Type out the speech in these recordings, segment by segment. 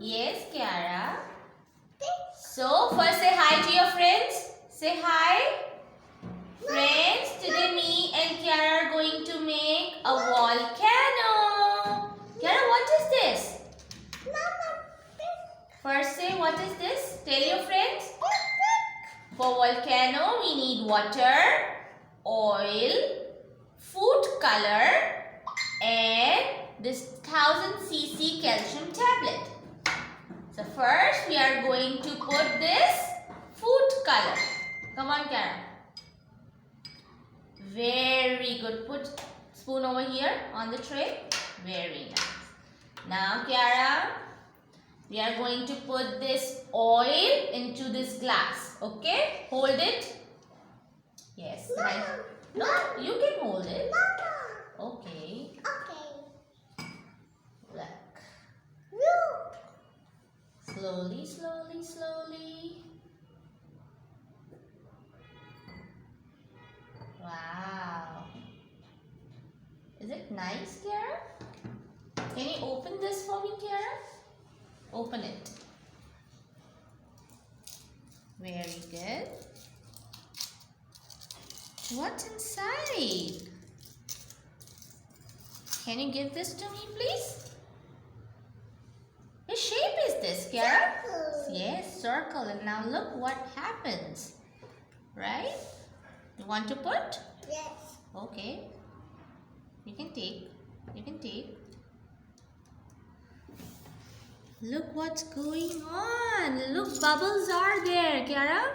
Yes, Kiara. So, first say hi to your friends. Say hi. Friends, today me and Kiara are going to make a volcano. Kiara, what is this? First say, what is this? Tell your friends. For volcano, we need water, oil, food color and this 1000 cc calcium tablet. So first we are going to put this food color. Come on, Kiara. Very good. Put spoon over here on the tray. Very nice. Now, Kiara, we are going to put this oil into this glass. Okay? Hold it. Yes. Nice. No, you can hold it. Okay. Look. Slowly, slowly, slowly. Wow. Is it nice, Kiara? Can you open this for me, Kiara? Open it. Very good. What's inside? Can you give this to me, please? What shape is this, Kiara? Circle. Yes, circle. And now look what happens. Right? You want to put? Yes. Okay. You can take. You can take. Look what's going on. Look, bubbles are there, Kiara.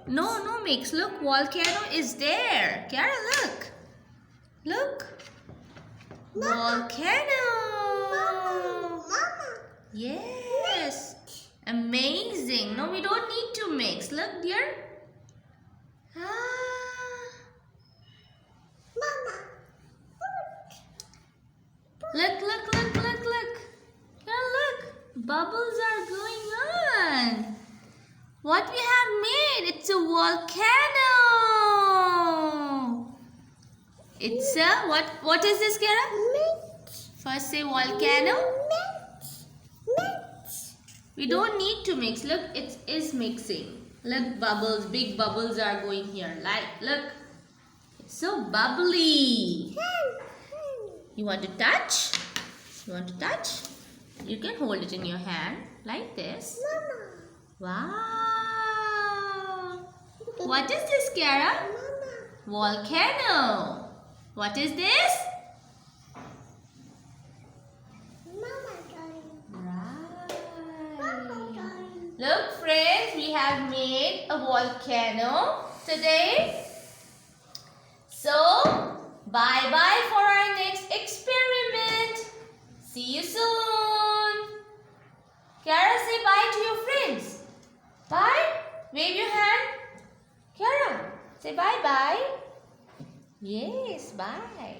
No mix. Look, volcano is there. Kiara, look. Look. Volcano. Mama. Yes. Amazing. No, we don't need to mix. Look, dear. Mama. Look. Kiara, look. Bubbles are going on. What we have made? It's a volcano. It's a what is this, Kiara? First say volcano. We don't need to mix. Look, it is mixing. Look, bubbles, big bubbles are going here. Look. It's so bubbly. You want to touch? You want to touch? You can hold it in your hand like this. Wow. What is this, Kiara? Volcano. What is this? Look, friends, we have made a volcano today. So, bye-bye for our next experiment. See you soon. Kiara, say bye to your friends. Bye. Wave your hand. Kiara, say bye-bye. Yes, bye.